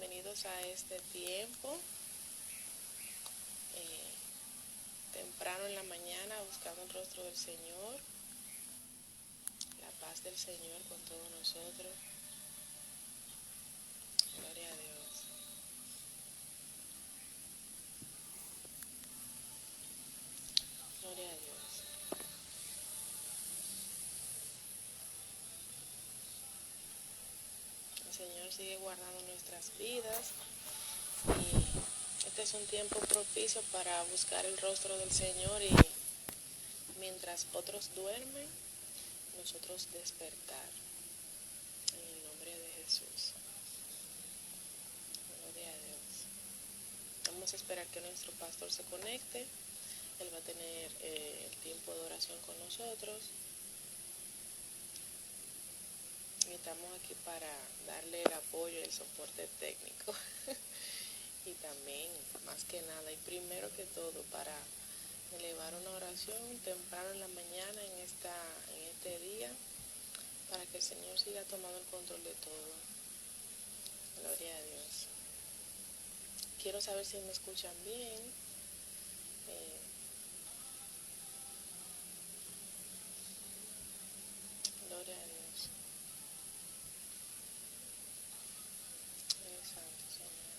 bienvenidos a este tiempo, temprano en la mañana, buscando el rostro del Señor, la paz del Señor con todos nosotros. Gloria a Dios. Gloria a Dios. El Señor sigue guardando nuestras vidas y este es un tiempo propicio para buscar el rostro del Señor y mientras otros duermen, nosotros despertar. En el nombre de Jesús. Gloria a Dios. Vamos a esperar que nuestro pastor se conecte. Él va a tener el tiempo de oración con nosotros. Y estamos aquí para darle el apoyo y el soporte técnico. Y también, más que nada, y primero que todo, para elevar una oración temprano en la mañana en este día, para que el Señor siga tomando el control de todo. Gloria a Dios. Quiero saber si me escuchan bien. Gloria a Dios. Eres santo, Señor.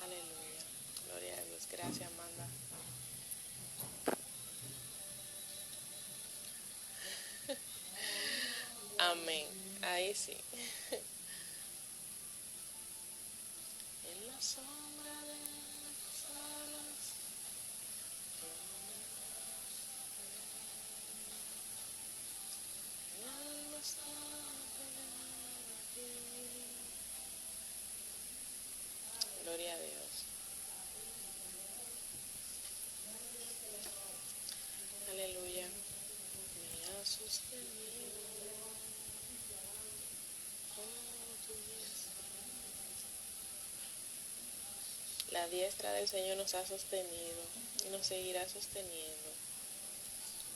Aleluya. Gloria a Dios. Gracias, Amanda. Amén. Ahí sí. En la sombra de tus alas, mi alma está pegada a ti. Gloria a Dios. Aleluya. Me ha sostenido. Oh, tu diestra. La diestra del Señor nos ha sostenido y nos seguirá sosteniendo.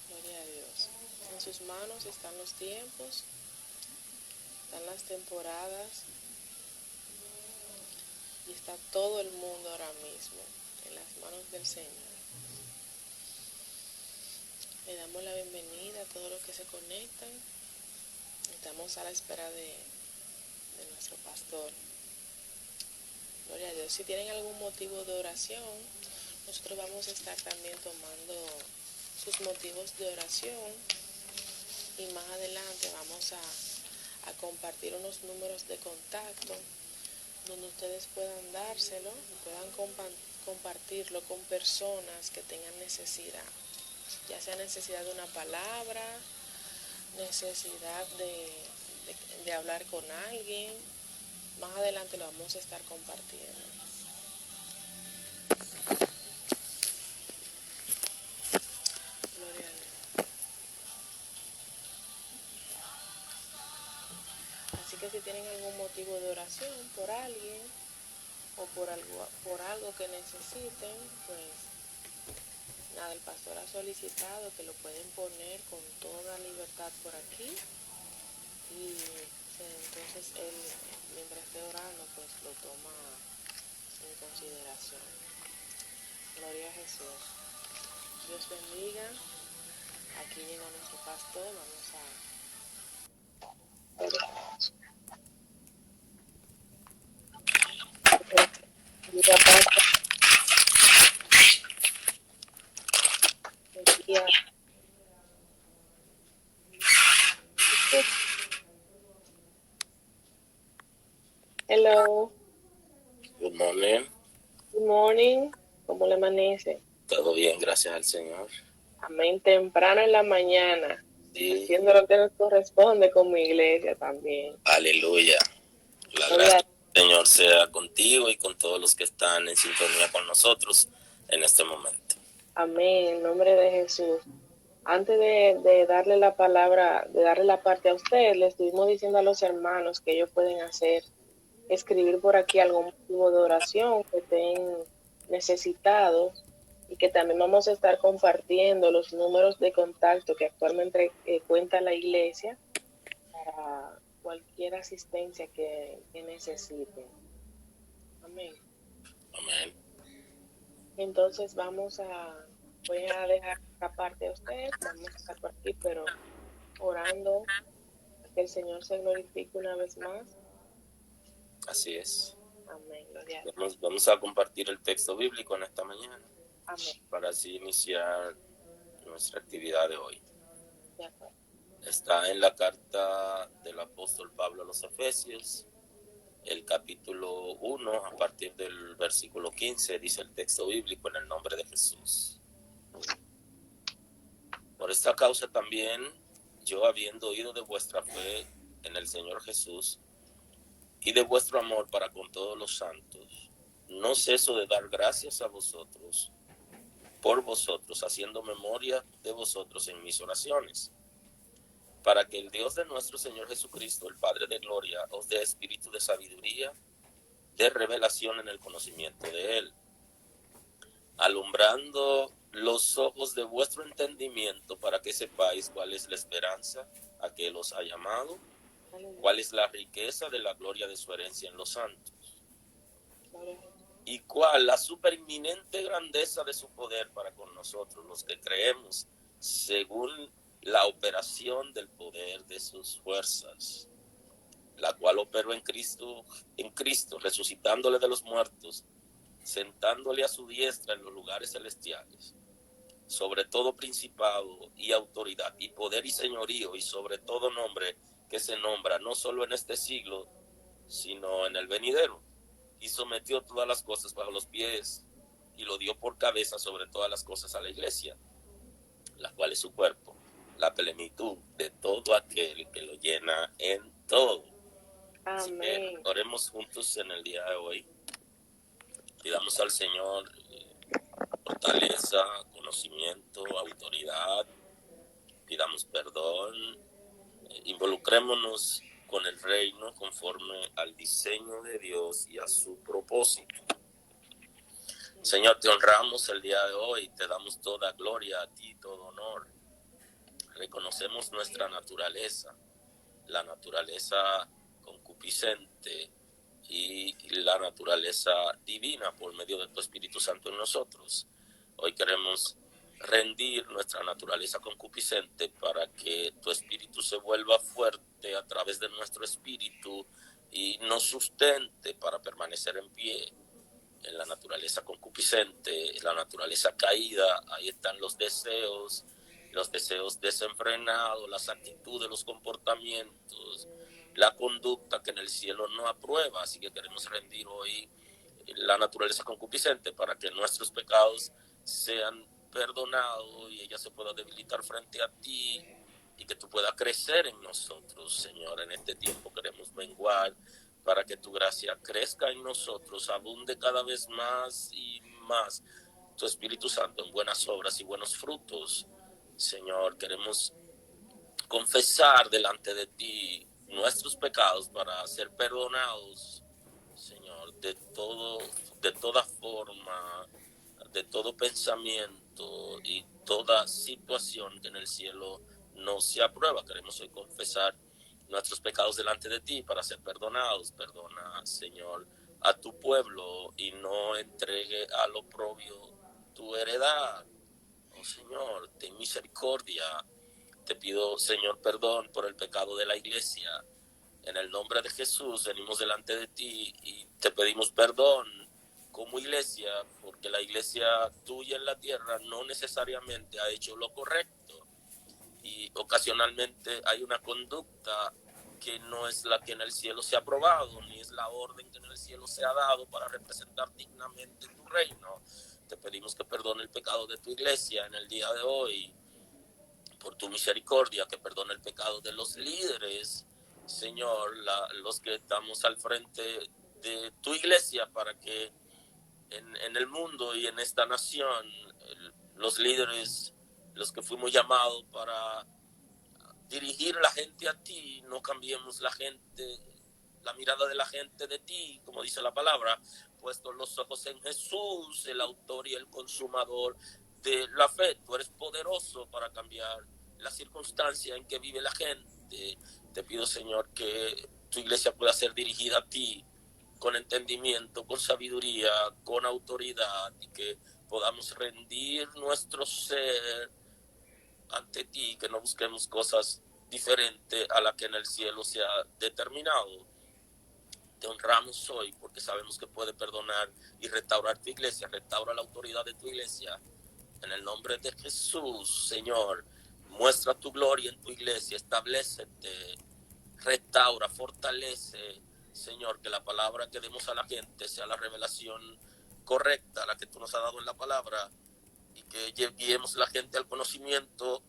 Gloria a Dios. En sus manos están los tiempos, están las temporadas y está todo el mundo ahora mismo en las manos del Señor. Le damos la bienvenida a todos los que se conectan. Estamos a la espera de nuestro pastor. Gloria a Dios. Si tienen algún motivo de oración, nosotros vamos a estar también tomando sus motivos de oración y más adelante vamos a compartir unos números de contacto donde ustedes puedan dárselo y puedan compartirlo con personas que tengan necesidad, ya sea necesidad de una palabra, necesidad de hablar con alguien. Más adelante lo vamos a estar compartiendo. Gloria a Dios. Así que si tienen algún motivo de oración por alguien o por algo que necesiten, pues nada, el pastor ha solicitado que lo pueden poner con toda libertad por aquí y entonces él, mientras esté orando, pues lo toma en consideración. Gloria a Jesús. Dios bendiga. Aquí llega nuestro pastor. Vamos a... Hello. Good morning. Good morning. ¿Cómo le amanece? Todo bien, gracias al Señor. Amén. Temprano en la mañana. Sí. Haciendo lo que nos corresponde con mi iglesia también. Aleluya. La gracia del Señor sea contigo y con todos los que están en sintonía con nosotros en este momento. Amén. En nombre de Jesús. Antes de darle la palabra, de darle la parte a usted, le estuvimos diciendo a los hermanos que ellos pueden escribir por aquí algún motivo de oración que estén necesitados y que también vamos a estar compartiendo los números de contacto que actualmente cuenta la iglesia para cualquier asistencia que necesiten. Amén. Amén. Entonces voy a dejar esta parte a ustedes, vamos a estar por aquí, pero orando a que el Señor se glorifique una vez más. Así es. Amén. Vamos a compartir el texto bíblico en esta mañana. Amén. Para así iniciar nuestra actividad de hoy. De acuerdo. Está en la carta del apóstol Pablo a los Efesios, el capítulo 1, a partir del versículo 15, dice el texto bíblico: en el nombre de Jesús. Por esta causa también, yo, habiendo oído de vuestra fe en el Señor Jesús y de vuestro amor para con todos los santos, no ceso de dar gracias a vosotros, por vosotros, haciendo memoria de vosotros en mis oraciones, para que el Dios de nuestro Señor Jesucristo, el Padre de gloria, os dé espíritu de sabiduría, de revelación en el conocimiento de Él, alumbrando los ojos de vuestro entendimiento, para que sepáis cuál es la esperanza a que Él os ha llamado, cuál es la riqueza de la gloria de su herencia en los santos, y cuál la supereminente grandeza de su poder para con nosotros, los que creemos, según la operación del poder de sus fuerzas, la cual operó en Cristo, resucitándole de los muertos, sentándole a su diestra en los lugares celestiales, sobre todo principado y autoridad y poder y señorío, y sobre todo nombre que se nombra no solo en este siglo, sino en el venidero, y sometió todas las cosas bajo los pies, y lo dio por cabeza sobre todas las cosas a la iglesia, la cual es su cuerpo, la plenitud de todo aquel que lo llena en todo. Amén. Así que oremos juntos en el día de hoy. Pidamos al Señor fortaleza, conocimiento, autoridad. Pidamos perdón. Involucrémonos con el reino conforme al diseño de Dios y a su propósito. Señor, te honramos el día de hoy, te damos toda gloria a ti, todo honor. Reconocemos nuestra naturaleza, la naturaleza concupiscente y la naturaleza divina por medio de tu Espíritu Santo en nosotros. Hoy queremos rendir nuestra naturaleza concupiscente para que tu Espíritu se vuelva fuerte a través de nuestro espíritu y nos sustente para permanecer en pie. En la naturaleza concupiscente, en la naturaleza caída, ahí están los deseos desenfrenados, las actitudes, los comportamientos, la conducta que en el cielo no aprueba. Así que queremos rendir hoy la naturaleza concupiscente para que nuestros pecados sean perdonados y ella se pueda debilitar frente a ti y que tú puedas crecer en nosotros, Señor. En este tiempo queremos menguar para que tu gracia crezca en nosotros, abunde cada vez más y más tu Espíritu Santo en buenas obras y buenos frutos. Señor, queremos confesar delante de ti nuestros pecados para ser perdonados, Señor, de toda forma, de todo pensamiento y toda situación que en el cielo no se aprueba. Queremos hoy confesar nuestros pecados delante de ti para ser perdonados. Perdona, Señor, a tu pueblo y no entregue al oprobio tu heredad. Oh Señor, ten misericordia. Te pido, Señor, perdón por el pecado de la iglesia. En el nombre de Jesús venimos delante de ti y te pedimos perdón como iglesia, porque la iglesia tuya en la tierra no necesariamente ha hecho lo correcto y ocasionalmente hay una conducta que no es la que en el cielo se ha aprobado, ni es la orden que en el cielo se ha dado para representar dignamente tu reino. Te pedimos que perdone el pecado de tu iglesia en el día de hoy, por tu misericordia, que perdone el pecado de los líderes, Señor, los que estamos al frente de tu iglesia, para que en el mundo y en esta nación, los líderes, los que fuimos llamados para dirigir la gente a ti, no cambiemos la mirada de la gente de ti, como dice la palabra, puesto los ojos en Jesús, el autor y el consumador de la fe. Tú eres poderoso para cambiar la circunstancia en que vive la gente. mente. Te pido, Señor, que tu iglesia pueda ser dirigida a ti con entendimiento, con sabiduría, con autoridad, y que podamos rendir nuestro ser ante ti, que no busquemos cosas diferentes a la que en el cielo se ha determinado. Te honramos hoy porque sabemos que puede perdonar y restaurar tu iglesia, restaura la autoridad de tu iglesia. En el nombre de Jesús, Señor, muestra tu gloria en tu iglesia, establécete, restaura, fortalece, Señor, que la palabra que demos a la gente sea la revelación correcta, la que tú nos has dado en la palabra, y que guiemos a la gente al conocimiento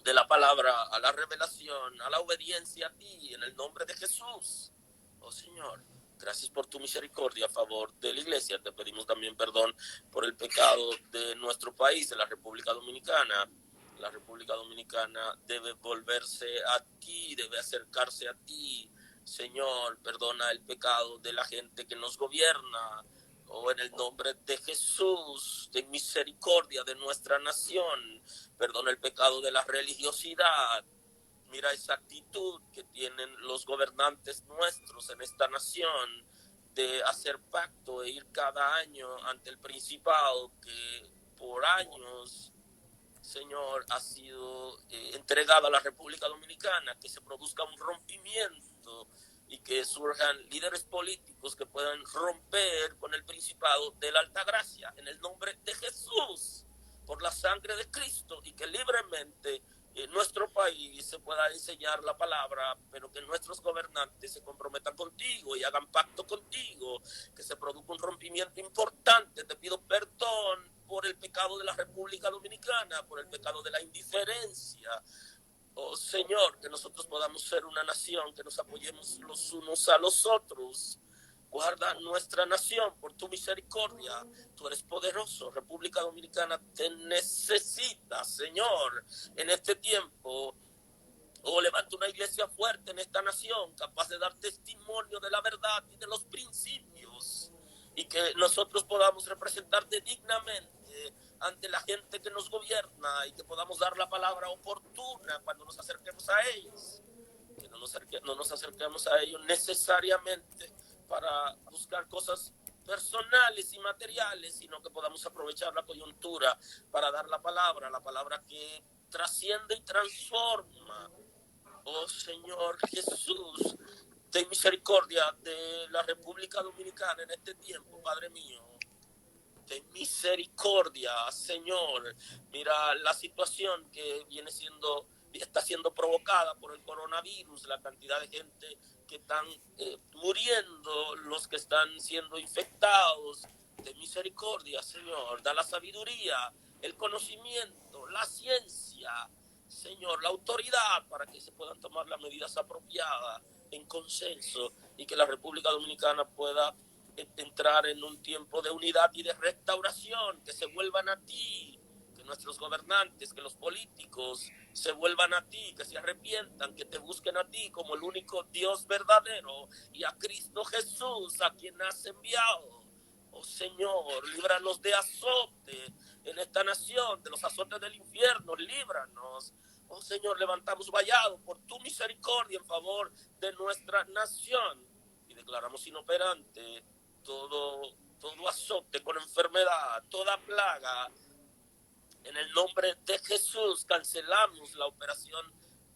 de la palabra, a la revelación, a la obediencia a ti, en el nombre de Jesús. Oh Señor, gracias por tu misericordia a favor de la iglesia. Te pedimos también perdón por el pecado de nuestro país, de la República Dominicana. La República Dominicana debe volverse a ti, debe acercarse a ti. Señor, perdona el pecado de la gente que nos gobierna. Oh, en el nombre de Jesús, ten misericordia de nuestra nación. Perdona el pecado de la religiosidad. Mira esa actitud que tienen los gobernantes nuestros en esta nación de hacer pacto e ir cada año ante el principado que por años, Señor, ha sido entregado a la República Dominicana, que se produzca un rompimiento y que surjan líderes políticos que puedan romper con el principado de la Altagracia en el nombre de Jesús, por la sangre de Cristo, y que libremente nuestro país se pueda enseñar la palabra, pero que nuestros gobernantes se comprometan contigo y hagan pacto contigo, que se produzca un rompimiento importante. Te pido perdón por el pecado de la República Dominicana, por el pecado de la indiferencia. Oh Señor, que nosotros podamos ser una nación, que nos apoyemos los unos a los otros. Guarda nuestra nación por tu misericordia. Tú eres poderoso. República Dominicana te necesita, Señor, en este tiempo. Oh, levanta una iglesia fuerte en esta nación, capaz de dar testimonio de la verdad y de los principios, y que nosotros podamos representarte dignamente ante la gente que nos gobierna, y que podamos dar la palabra oportuna cuando nos acerquemos a ellos. Que no nos acerquemos a ellos necesariamente para buscar cosas personales y materiales, sino que podamos aprovechar la coyuntura para dar la palabra que trasciende y transforma. Oh Señor Jesús, ten misericordia de la República Dominicana en este tiempo, Padre mío. Ten misericordia, Señor. Mira la situación que está siendo provocada por el coronavirus, la cantidad de gente que están muriendo, los que están siendo infectados. Ten misericordia, Señor. Da la sabiduría, el conocimiento, la ciencia, Señor, la autoridad, para que se puedan tomar las medidas apropiadas en consenso, y que la República Dominicana pueda entrar en un tiempo de unidad y de restauración, que se vuelvan a ti, que nuestros gobernantes, que los políticos se vuelvan a ti, que se arrepientan, que te busquen a ti como el único Dios verdadero, y a Cristo Jesús, a quien has enviado. Oh Señor, líbranos de azote en esta nación, de los azotes del infierno, líbranos. Oh Señor, levantamos vallado por tu misericordia en favor de nuestra nación, y declaramos inoperante todo azote con enfermedad, toda plaga. En el nombre de Jesús cancelamos la operación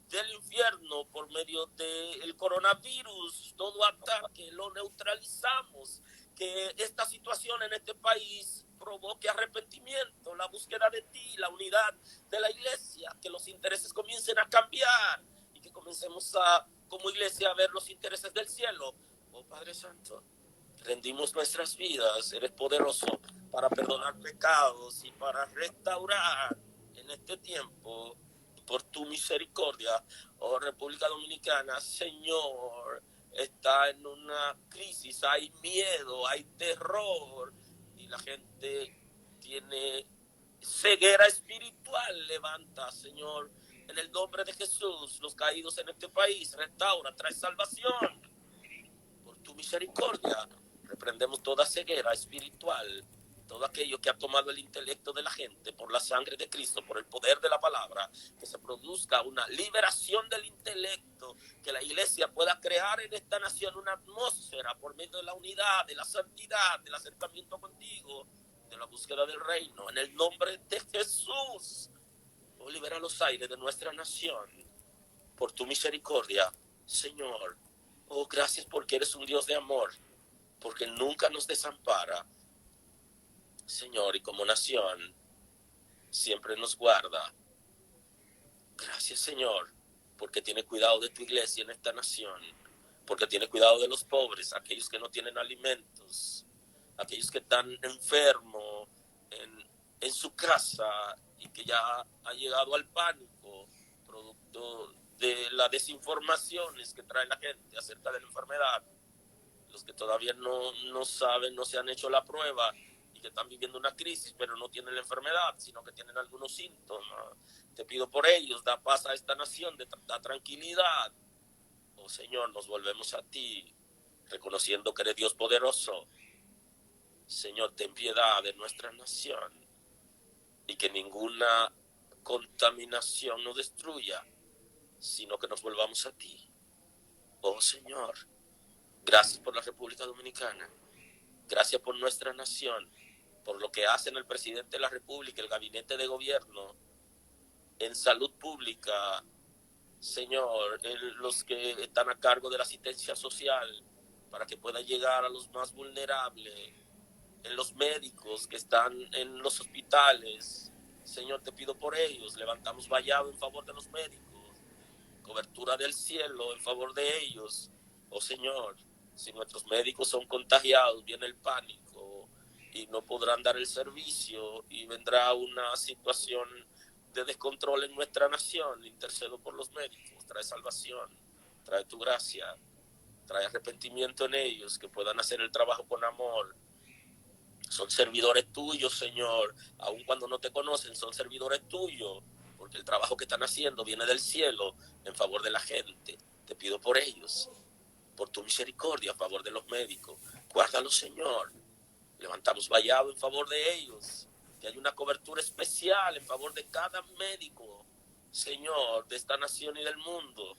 del infierno por medio del coronavirus. Todo ataque lo neutralizamos. Que esta situación en este país provoque arrepentimiento, la búsqueda de ti, la unidad de la iglesia, que los intereses comiencen a cambiar, y que comencemos como iglesia, a ver los intereses del cielo. Oh Padre Santo, rendimos nuestras vidas. Eres poderoso para perdonar pecados y para restaurar en este tiempo por tu misericordia. Oh República Dominicana, Señor, está en una crisis, hay miedo, hay terror, y la gente tiene ceguera espiritual. Levanta, Señor, en el nombre de Jesús, los caídos en este país. Restaura, trae salvación por tu misericordia. Reprendemos toda ceguera espiritual todo aquello que ha tomado el intelecto de la gente por la sangre de Cristo, por el poder de la palabra, que se produzca una liberación del intelecto, que la iglesia pueda crear en esta nación una atmósfera por medio de la unidad, de la santidad, del acercamiento contigo, de la búsqueda del reino, en el nombre de Jesús. Oh, libera los aires de nuestra nación por tu misericordia, Señor. Oh, gracias porque eres un Dios de amor, porque nunca nos desampara, Señor, y como nación siempre nos guarda. Gracias, Señor, porque tiene cuidado de tu iglesia en esta nación, porque tiene cuidado de los pobres, aquellos que no tienen alimentos, aquellos que están enfermos en su casa y que ya ha llegado al pánico, producto de las desinformaciones que trae la gente acerca de la enfermedad. Los que todavía no saben, no se han hecho la prueba y que están viviendo una crisis, pero no tienen la enfermedad, sino que tienen algunos síntomas. Te pido por ellos, da paz a esta nación, da tranquilidad. Oh Señor, nos volvemos a ti, reconociendo que eres Dios poderoso. Señor, ten piedad de nuestra nación y que ninguna contaminación nos destruya, sino que nos volvamos a ti. Oh Señor, gracias por la República Dominicana. Gracias por nuestra nación, por lo que hacen el presidente de la República, el gabinete de gobierno, en salud pública, Señor, los que están a cargo de la asistencia social, para que pueda llegar a los más vulnerables, en los médicos que están en los hospitales. Señor, te pido por ellos, levantamos vallado en favor de los médicos, cobertura del cielo en favor de ellos. Oh Señor, si nuestros médicos son contagiados, viene el pánico y no podrán dar el servicio y vendrá una situación de descontrol en nuestra nación. Intercedo por los médicos, trae salvación, trae tu gracia, trae arrepentimiento en ellos, que puedan hacer el trabajo con amor. Son servidores tuyos, Señor, aun cuando no te conocen, son servidores tuyos, porque el trabajo que están haciendo viene del cielo en favor de la gente. Te pido por ellos, por tu misericordia a favor de los médicos. Guárdalos, Señor. Levantamos vallado en favor de ellos, que hay una cobertura especial en favor de cada médico, Señor, de esta nación y del mundo,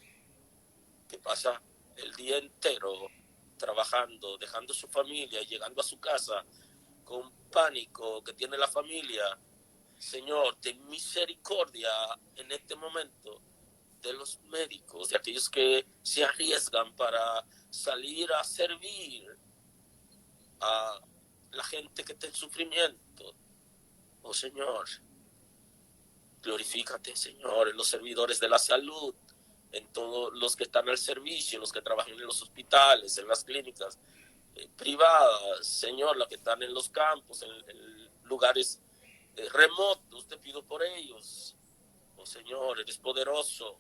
que pasa el día entero trabajando, dejando su familia y llegando a su casa con pánico que tiene la familia. Señor, ten misericordia en este momento de los médicos, de aquellos que se arriesgan para salir a servir a la gente que está en sufrimiento. Oh Señor, glorifícate, Señor, en los servidores de la salud, en todos los que están al servicio, los que trabajan en los hospitales, en las clínicas privadas, Señor, los que están en los campos, en lugares remotos. Te pido por ellos. Oh Señor, eres poderoso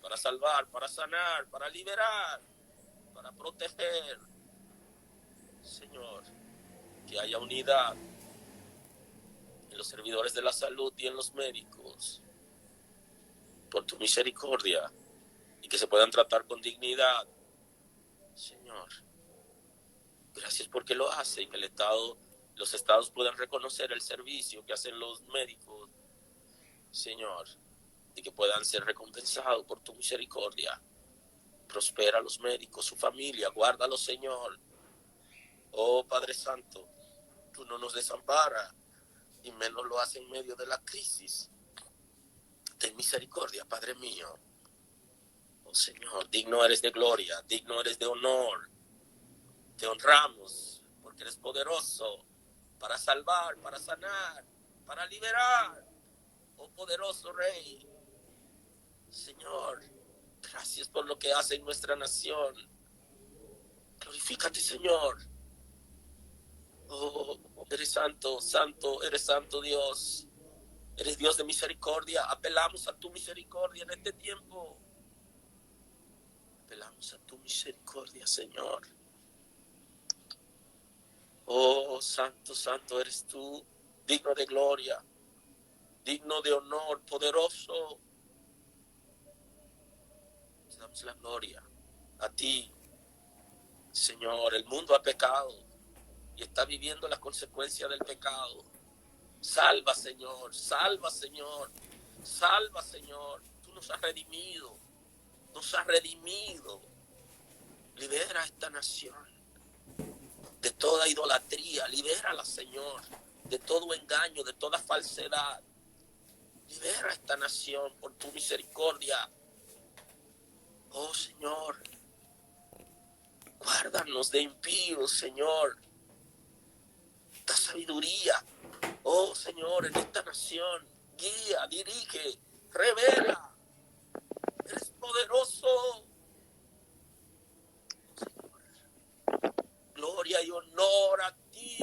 para salvar, para sanar, para liberar, para proteger. Señor, que haya unidad en los servidores de la salud y en los médicos, por tu misericordia, y que se puedan tratar con dignidad. Señor, gracias porque lo hace, y que los estados puedan reconocer el servicio que hacen los médicos, Señor, y que puedan ser recompensados por tu misericordia. Prospera a los médicos, su familia, guárdalos, Señor. Oh Padre Santo, tú no nos desamparas, y menos lo hace en medio de la crisis. Ten misericordia, Padre mío. Oh Señor, digno eres de gloria, digno eres de honor. Te honramos porque eres poderoso para salvar, para sanar, para liberar. Oh poderoso Rey, Señor, gracias por lo que hace en nuestra nación. Glorifícate, Señor. Oh, eres santo, santo, eres santo Dios. Eres Dios de misericordia. Apelamos a tu misericordia en este tiempo. Apelamos a tu misericordia, Señor. Oh, santo, santo eres tú, digno de gloria, digno de honor, poderoso. Te damos la gloria a ti, Señor. El mundo ha pecado, y está viviendo las consecuencias del pecado. Salva, Señor, salva, Señor, salva, Señor. Tú nos has redimido, nos has redimido. Libera a esta nación de toda idolatría, libérala, Señor, de todo engaño, de toda falsedad. Libera a esta nación por tu misericordia. Oh, Señor, guárdanos de impíos, Señor. Da sabiduría, oh, Señor, en esta nación. Guía, dirige, revela. Eres poderoso. Gloria y honor a ti.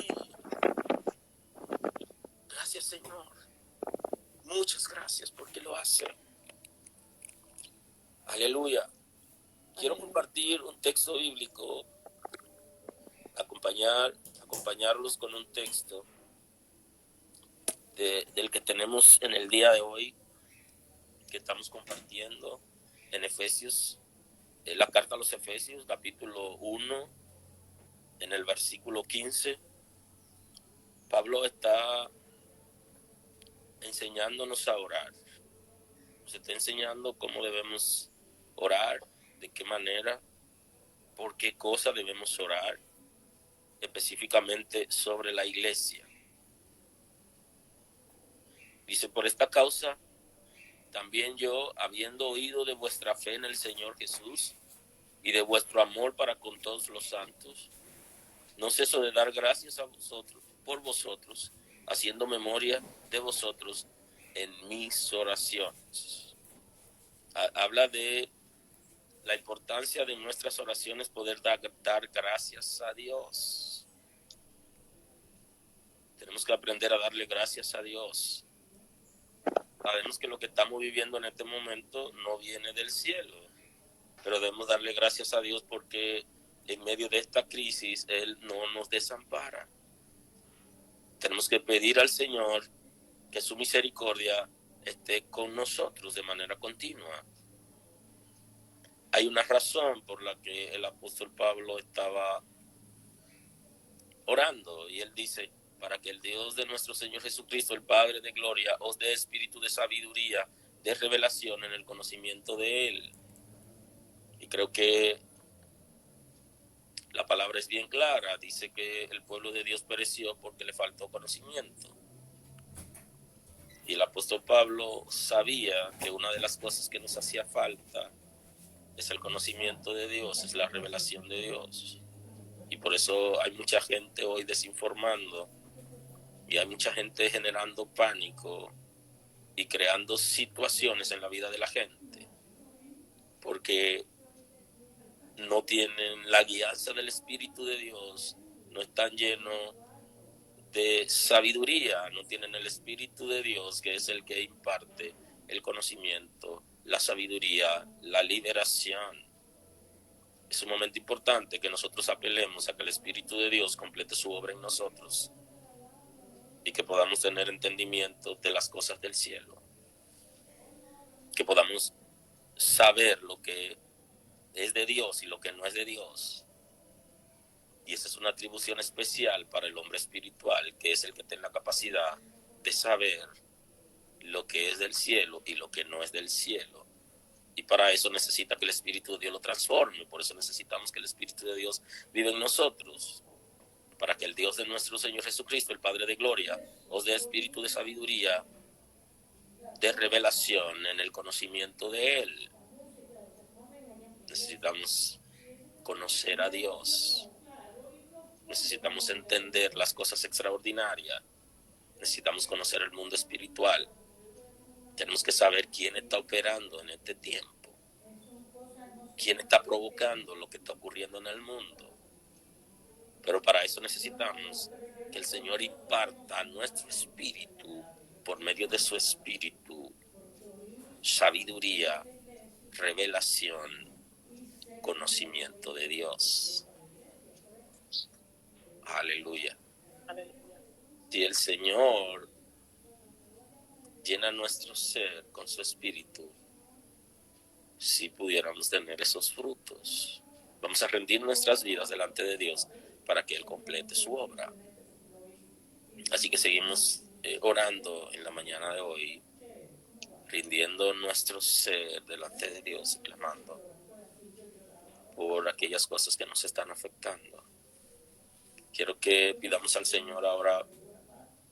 Gracias, Señor. Muchas gracias porque lo hace. Aleluya. Quiero compartir un texto bíblico, acompañarlos con un texto del que tenemos en el día de hoy, que estamos compartiendo en Efesios, la carta a los Efesios, capítulo 1, en el versículo 15. Pablo está enseñándonos a orar. Nos está enseñando cómo debemos orar, de qué manera, por qué cosa debemos orar, específicamente sobre la iglesia. Dice: por esta causa, también yo, habiendo oído de vuestra fe en el Señor Jesús y de vuestro amor para con todos los santos, no ceso de dar gracias a vosotros, por vosotros, haciendo memoria de vosotros en mis oraciones. Habla de la importancia de nuestras oraciones, poder dar gracias a Dios. Tenemos que aprender a darle gracias a Dios. Sabemos que lo que estamos viviendo en este momento no viene del cielo, pero debemos darle gracias a Dios porque en medio de esta crisis Él no nos desampara. Tenemos que pedir al Señor que su misericordia esté con nosotros de manera continua. Hay una razón por la que el apóstol Pablo estaba orando, y él dice: para que el Dios de nuestro Señor Jesucristo, el Padre de gloria, os dé espíritu de sabiduría, de revelación en el conocimiento de Él. Y creo que la palabra es bien clara. Dice que el pueblo de Dios pereció porque le faltó conocimiento. Y el apóstol Pablo sabía que una de las cosas que nos hacía falta es el conocimiento de Dios, es la revelación de Dios. Y por eso hay mucha gente hoy desinformando, y hay mucha gente generando pánico y creando situaciones en la vida de la gente, porque no tienen la guianza del Espíritu de Dios, no están llenos de sabiduría, no tienen el Espíritu de Dios, que es el que imparte el conocimiento, la sabiduría, la liberación. Es un momento importante que nosotros apelemos a que el Espíritu de Dios complete su obra en nosotros y que podamos tener entendimiento de las cosas del cielo, que podamos saber lo que es de Dios y lo que no es de Dios. Y esa es una atribución especial para el hombre espiritual, que es el que tiene la capacidad de saber lo que es del cielo y lo que no es del cielo. Y para eso necesita que el Espíritu de Dios lo transforme. Por eso necesitamos que el Espíritu de Dios viva en nosotros, para que el Dios de nuestro Señor Jesucristo, el Padre de gloria, os dé espíritu de sabiduría, de revelación en el conocimiento de Él. Necesitamos conocer a Dios. Necesitamos entender las cosas extraordinarias. Necesitamos conocer el mundo espiritual. Tenemos que saber quién está operando en este tiempo, quién está provocando lo que está ocurriendo en el mundo. Pero para eso necesitamos que el Señor imparta a nuestro espíritu, por medio de su espíritu, sabiduría, revelación, conocimiento de Dios. Aleluya. Si el Señor llena nuestro ser con su espíritu, si pudiéramos tener esos frutos. Vamos a rendir nuestras vidas delante de Dios para que Él complete su obra. Así que seguimos orando en la mañana de hoy, rindiendo nuestro ser delante de Dios y clamando por aquellas cosas que nos están afectando. Quiero que pidamos al Señor ahora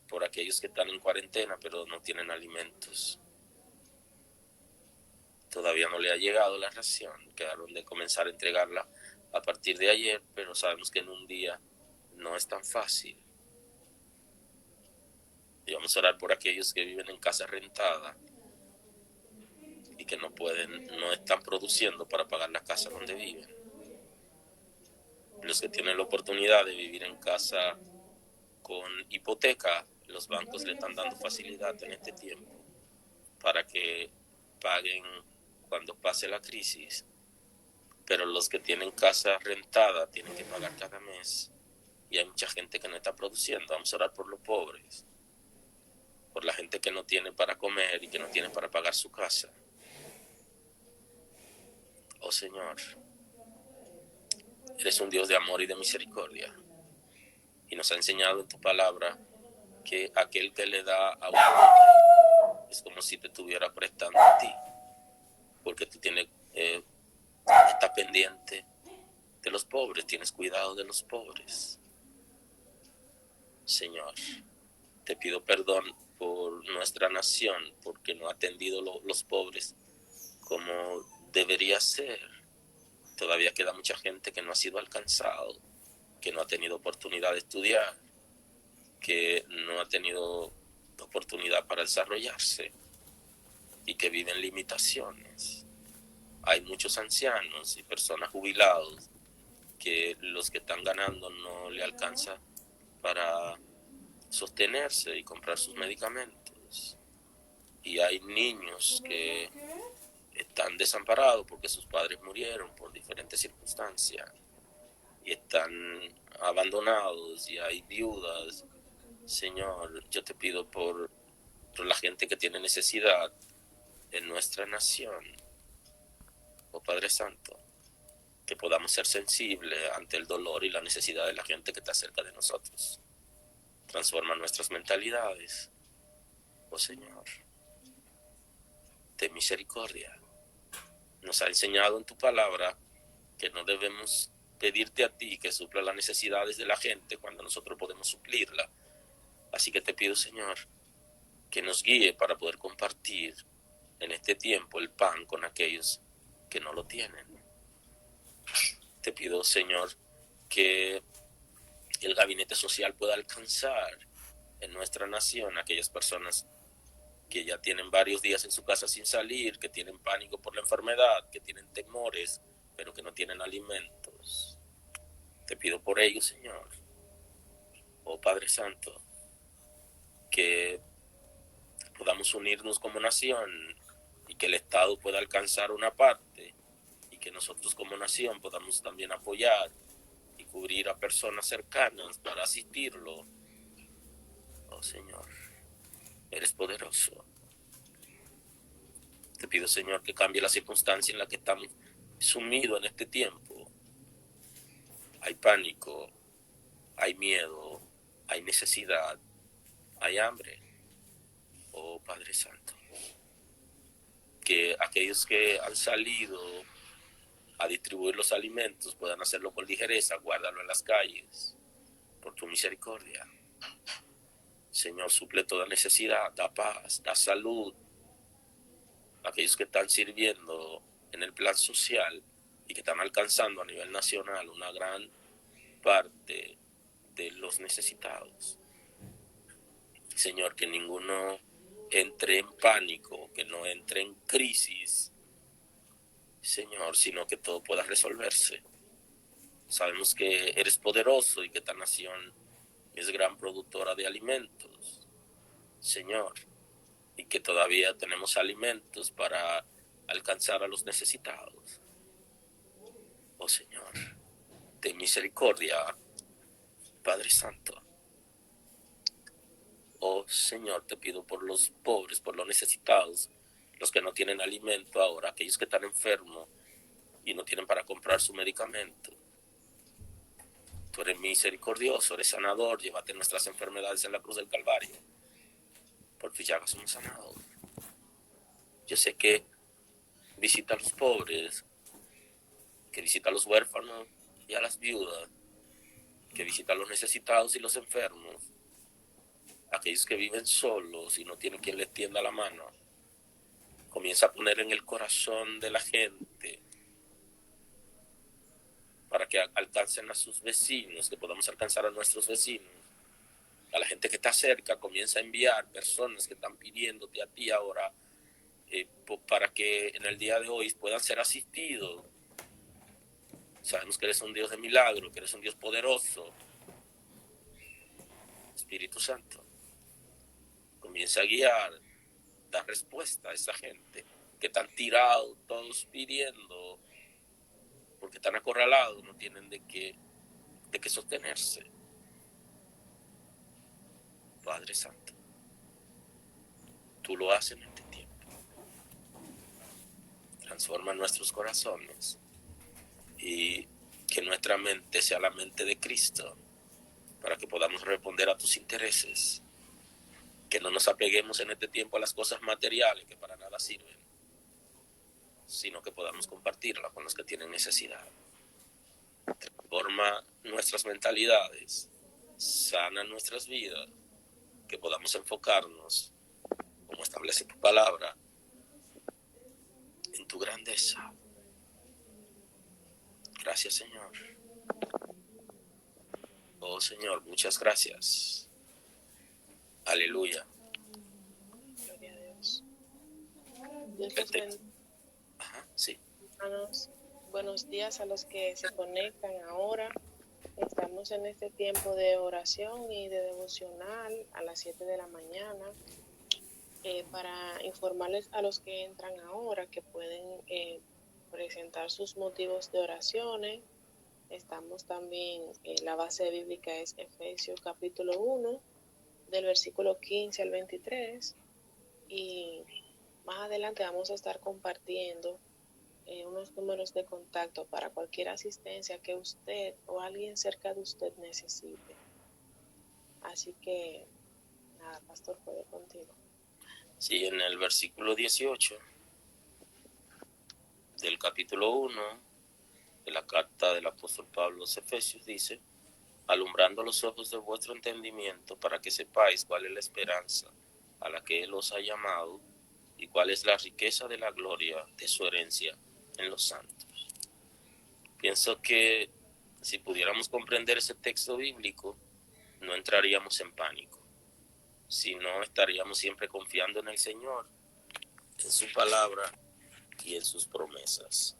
por aquellos que están en cuarentena pero no tienen alimentos. Todavía no le ha llegado la ración, quedaron de comenzar a entregarla a partir de ayer, pero sabemos que en un día no es tan fácil. Y vamos a orar por aquellos que viven en casa rentada y que no están produciendo para pagar la casa donde viven. Los que tienen la oportunidad de vivir en casa con hipoteca, los bancos le están dando facilidad en este tiempo para que paguen cuando pase la crisis, pero los que tienen casa rentada tienen que pagar cada mes y hay mucha gente que no está produciendo. Vamos a orar por los pobres, por la gente que no tiene para comer y que no tiene para pagar su casa. Oh Señor, eres un Dios de amor y de misericordia y nos ha enseñado en tu palabra que aquel que le da a un pobre es como si te estuviera prestando a ti, porque tú estás pendiente de los pobres, tienes cuidado de los pobres. Señor, te pido perdón por nuestra nación, porque no ha atendido los pobres como debería ser. Todavía queda mucha gente que no ha sido alcanzado, que no ha tenido oportunidad de estudiar, que no ha tenido oportunidad para desarrollarse y que viven limitaciones. Hay muchos ancianos y personas jubilados que los que están ganando no le alcanza para sostenerse y comprar sus medicamentos. Y hay niños que están desamparados porque sus padres murieron por diferentes circunstancias y están abandonados, y hay viudas. Señor, yo te pido por la gente que tiene necesidad en nuestra nación. Oh Padre Santo, que podamos ser sensibles ante el dolor y la necesidad de la gente que está cerca de nosotros. Transforma nuestras mentalidades, oh Señor, de misericordia. Nos ha enseñado en tu palabra que no debemos pedirte a ti que supla las necesidades de la gente cuando nosotros podemos suplirla. Así que te pido, Señor, que nos guíe para poder compartir en este tiempo el pan con aquellos que no lo tienen. Te pido, Señor, que el gabinete social pueda alcanzar en nuestra nación a aquellas personas que ya tienen varios días en su casa sin salir, que tienen pánico por la enfermedad, que tienen temores, pero que no tienen alimentos. Te pido por ellos, Señor. Oh Padre Santo, que podamos unirnos como nación y que el Estado pueda alcanzar una parte y que nosotros como nación podamos también apoyar y cubrir a personas cercanas para asistirlo. Oh Señor, eres poderoso. Te pido, Señor, que cambie la circunstancia en la que estamos sumidos en este tiempo. Hay pánico, hay miedo, hay necesidad, hay hambre. Oh Padre Santo, que aquellos que han salido a distribuir los alimentos puedan hacerlo con ligereza, guárdalo en las calles, por tu misericordia. Señor, suple toda necesidad, da paz, da salud. Aquellos que están sirviendo en el plan social y que están alcanzando a nivel nacional una gran parte de los necesitados. Señor, que ninguno entre en pánico, que no entre en crisis, Señor, sino que todo pueda resolverse. Sabemos que eres poderoso y que esta nación es gran productora de alimentos, Señor, y que todavía tenemos alimentos para alcanzar a los necesitados. Oh Señor, de misericordia, Padre Santo. Oh Señor, te pido por los pobres, por los necesitados, los que no tienen alimento ahora, aquellos que están enfermos y no tienen para comprar su medicamento. Tú eres misericordioso, eres sanador, llévate nuestras enfermedades en la cruz del Calvario. Por tus llagas somos sanados. Yo sé que visita a los pobres, que visita a los huérfanos y a las viudas, que visita a los necesitados y los enfermos, aquellos que viven solos y no tienen quien les tienda la mano. Comienza a poner en el corazón de la gente para que alcancen a sus vecinos, que podamos alcanzar a nuestros vecinos, a la gente que está cerca. Comienza a enviar personas que están pidiéndote a ti ahora para que en el día de hoy puedan ser asistidos. Sabemos que eres un Dios de milagro, que eres un Dios poderoso. Espíritu Santo, comienza a guiar, dar respuesta a esa gente que están tirados, todos pidiendo, porque están acorralados, no tienen de qué sostenerse. Padre Santo, tú lo haces en este tiempo. Transforma nuestros corazones y que nuestra mente sea la mente de Cristo, para que podamos responder a tus intereses. Que no nos apeguemos en este tiempo a las cosas materiales que para nada sirven, sino que podamos compartirla con los que tienen necesidad. Transforma nuestras mentalidades, sana nuestras vidas, que podamos enfocarnos, como establece tu palabra, en tu grandeza. Gracias, Señor. Oh, Señor, muchas gracias. Aleluya. Gloria a Dios. Dios los bendiga. Sí. Hermanos, buenos días a los que se conectan ahora. Estamos en este tiempo de oración y de devocional a las 7 de la mañana. Para informarles a los que entran ahora que pueden presentar sus motivos de oraciones. Estamos también, la base bíblica es Efesios capítulo 1, del versículo 15 al 23. Y más adelante vamos a estar compartiendo unos números de contacto para cualquier asistencia que usted o alguien cerca de usted necesite. Así que, nada, pastor, puede continuar. Sí, en el versículo 18 del capítulo 1 de la carta del apóstol Pablo a los Efesios dice: alumbrando los ojos de vuestro entendimiento, para que sepáis cuál es la esperanza a la que Él os ha llamado y cuál es la riqueza de la gloria de su herencia en los santos. Pienso que si pudiéramos comprender ese texto bíblico, no entraríamos en pánico, sino estaríamos siempre confiando en el Señor, en su palabra y en sus promesas.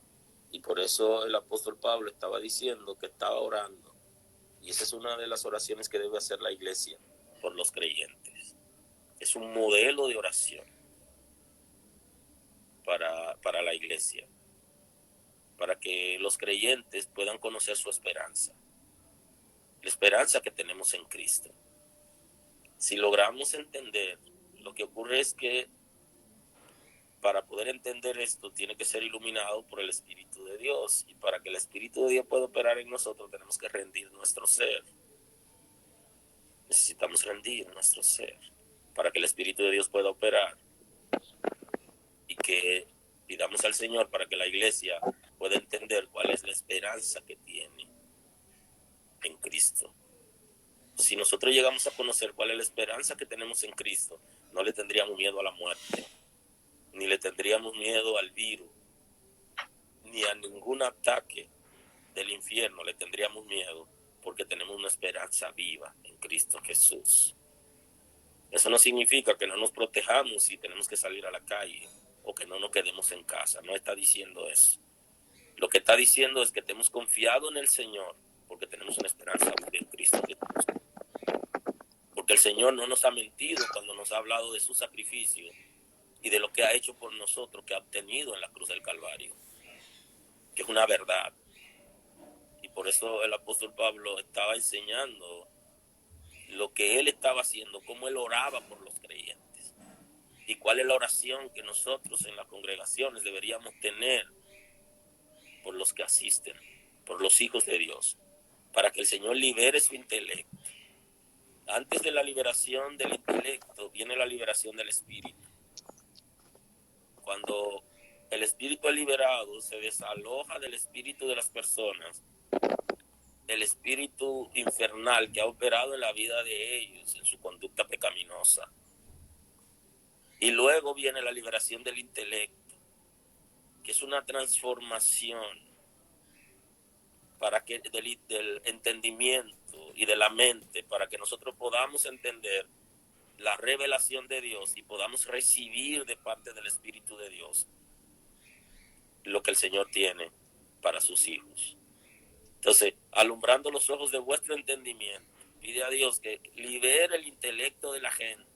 Y por eso el apóstol Pablo estaba diciendo que estaba orando. Y esa es una de las oraciones que debe hacer la iglesia por los creyentes. Es un modelo de oración para la iglesia, para que los creyentes puedan conocer su esperanza, la esperanza que tenemos en Cristo. Si logramos entender, lo que ocurre es que para poder entender esto tiene que ser iluminado por el Espíritu de Dios, y para que el Espíritu de Dios pueda operar en nosotros tenemos que rendir nuestro ser. Necesitamos rendir nuestro ser para que el Espíritu de Dios pueda operar, y que pidamos al Señor para que la iglesia pueda entender cuál es la esperanza que tiene en Cristo. Si nosotros llegamos a conocer cuál es la esperanza que tenemos en Cristo, no le tendríamos miedo a la muerte, ni le tendríamos miedo al virus, ni a ningún ataque del infierno le tendríamos miedo, porque tenemos una esperanza viva en Cristo Jesús. Eso no significa que no nos protejamos si tenemos que salir a la calle, o que no nos quedemos en casa. No está diciendo eso. Lo que está diciendo es que tenemos confiado en el Señor, porque tenemos una esperanza en Cristo Jesús. Porque el Señor no nos ha mentido cuando nos ha hablado de su sacrificio y de lo que ha hecho por nosotros, que ha obtenido en la cruz del Calvario, que es una verdad. Y por eso el apóstol Pablo estaba enseñando lo que él estaba haciendo, cómo él oraba por los creyentes, y cuál es la oración que nosotros en las congregaciones deberíamos tener por los que asisten, por los hijos de Dios, para que el Señor libere su intelecto. Antes de la liberación del intelecto viene la liberación del espíritu. Cuando el espíritu es liberado, se desaloja del espíritu de las personas el espíritu infernal que ha operado en la vida de ellos, en su conducta pecaminosa. Y luego viene la liberación del intelecto, que es una transformación para que del entendimiento y de la mente, para que nosotros podamos entender la revelación de Dios y podamos recibir de parte del Espíritu de Dios lo que el Señor tiene para sus hijos. Entonces, alumbrando los ojos de vuestro entendimiento, pide a Dios que libere el intelecto de la gente,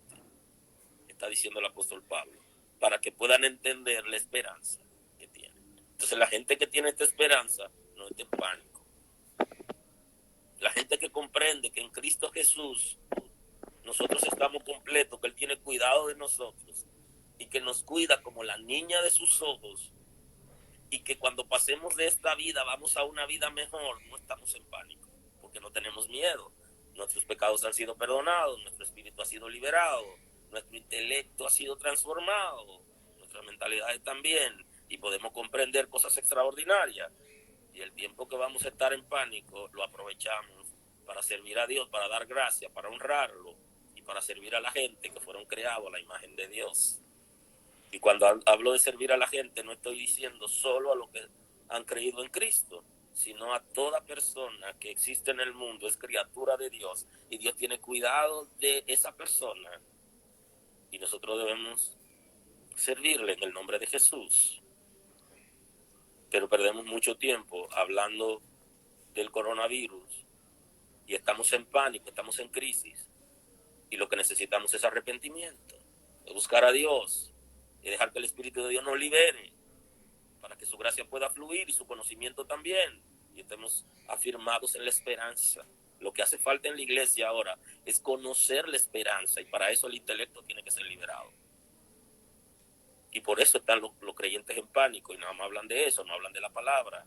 está diciendo el apóstol Pablo, para que puedan entender la esperanza que tienen. Entonces, la gente que tiene esta esperanza no está en pánico. La gente que comprende que en Cristo Jesús nosotros estamos completos, que Él tiene cuidado de nosotros y que nos cuida como la niña de sus ojos, y que cuando pasemos de esta vida vamos a una vida mejor, no estamos en pánico, porque no tenemos miedo. Nuestros pecados han sido perdonados, nuestro espíritu ha sido liberado, nuestro intelecto ha sido transformado, nuestras mentalidades también, y podemos comprender cosas extraordinarias. Y el tiempo que vamos a estar en pánico lo aprovechamos para servir a Dios, para dar gracias, para honrarlo y para servir a la gente que fueron creados a la imagen de Dios. Y cuando hablo de servir a la gente, no estoy diciendo solo a los que han creído en Cristo, sino a toda persona que existe en el mundo, es criatura de Dios, y Dios tiene cuidado de esa persona, y nosotros debemos servirle en el nombre de Jesús. Pero perdemos mucho tiempo hablando del coronavirus, y estamos en pánico, estamos en crisis, y lo que necesitamos es arrepentimiento, de buscar a Dios, y dejar que el Espíritu de Dios nos libere, para que su gracia pueda fluir y su conocimiento también, y estemos afirmados en la esperanza. Lo que hace falta en la iglesia ahora es conocer la esperanza, y para eso el intelecto tiene que ser liberado. Y por eso están los creyentes en pánico, y nada más hablan de eso, no hablan de la palabra,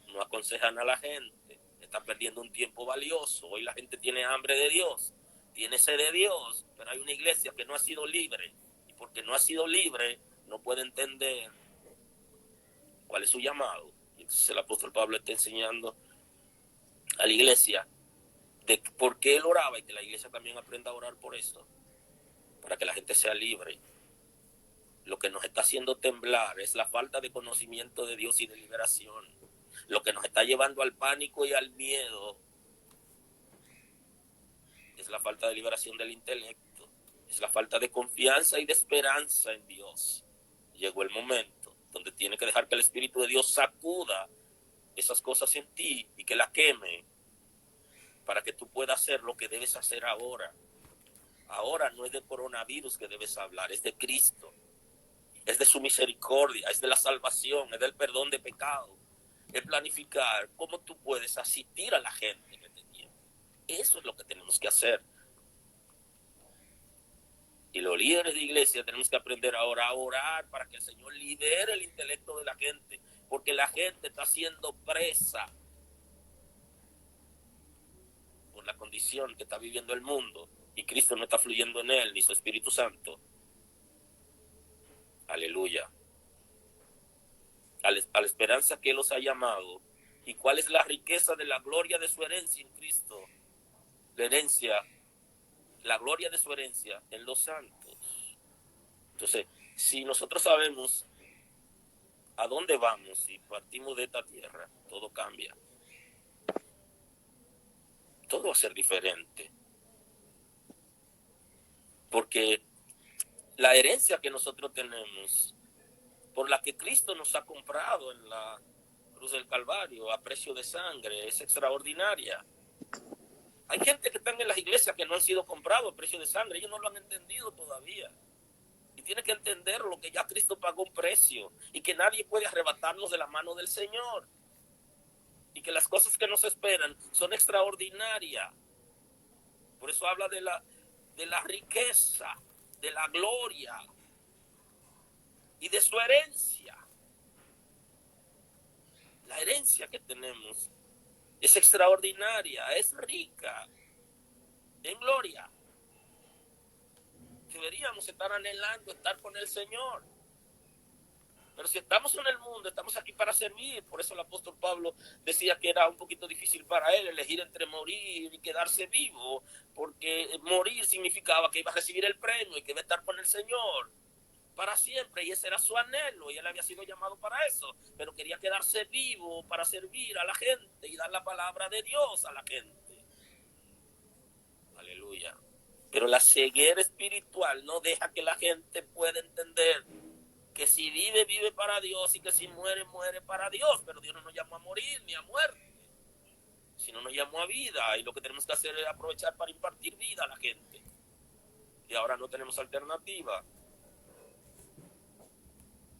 no aconsejan a la gente, están perdiendo un tiempo valioso. Hoy la gente tiene hambre de Dios, tiene sed de Dios, pero hay una iglesia que no ha sido libre, y porque no ha sido libre, no puede entender cuál es su llamado. Entonces el apóstol Pablo está enseñando a la iglesia de por qué él oraba, y que la iglesia también aprenda a orar por eso, para que la gente sea libre. Lo que nos está haciendo temblar es la falta de conocimiento de Dios y de liberación. Lo que nos está llevando al pánico y al miedo es la falta de liberación del intelecto, es la falta de confianza y de esperanza en Dios. Llegó el momento donde tiene que dejar que el Espíritu de Dios sacuda esas cosas en ti y que las queme, para que tú puedas hacer lo que debes hacer ahora. Ahora no es de coronavirus que debes hablar, es de Cristo, es de su misericordia, es de la salvación, es del perdón de pecado, es planificar cómo tú puedes asistir a la gente en este tiempo. Eso es lo que tenemos que hacer. Y los líderes de iglesia tenemos que aprender ahora a orar para que el Señor libere el intelecto de la gente, porque la gente está siendo presa por la condición que está viviendo el mundo, y Cristo no está fluyendo en él, ni su Espíritu Santo. Aleluya. A la esperanza que Él los ha llamado. ¿Y cuál es la riqueza de la gloria de su herencia en Cristo? La herencia, la gloria de su herencia en los santos. Entonces, si nosotros sabemos a dónde vamos y partimos de esta tierra, todo cambia. Todo va a ser diferente. Porque la herencia que nosotros tenemos, por la que Cristo nos ha comprado en la cruz del Calvario a precio de sangre, es extraordinaria. Hay gente que están en las iglesias que no han sido comprados a precio de sangre, ellos no lo han entendido todavía. Y tienen que entender lo que ya Cristo pagó un precio, y que nadie puede arrebatarnos de la mano del Señor. Y que las cosas que nos esperan son extraordinarias. Por eso habla de la riqueza, de la gloria y de su herencia. La herencia que tenemos es extraordinaria, es rica en gloria. Deberíamos estar anhelando estar con el Señor. Pero si estamos en el mundo, estamos aquí para servir. Por eso el apóstol Pablo decía que era un poquito difícil para él elegir entre morir y quedarse vivo, porque morir significaba que iba a recibir el premio y que iba a estar con el Señor para siempre, y ese era su anhelo, y él había sido llamado para eso, pero quería quedarse vivo para servir a la gente y dar la palabra de Dios a la gente. Aleluya. Pero la ceguera espiritual no deja que la gente pueda entender que si vive, vive para Dios, y que si muere, muere para Dios. Pero Dios no nos llamó a morir ni a muerte, sino nos llamó a vida, y lo que tenemos que hacer es aprovechar para impartir vida a la gente. Y ahora no tenemos alternativa.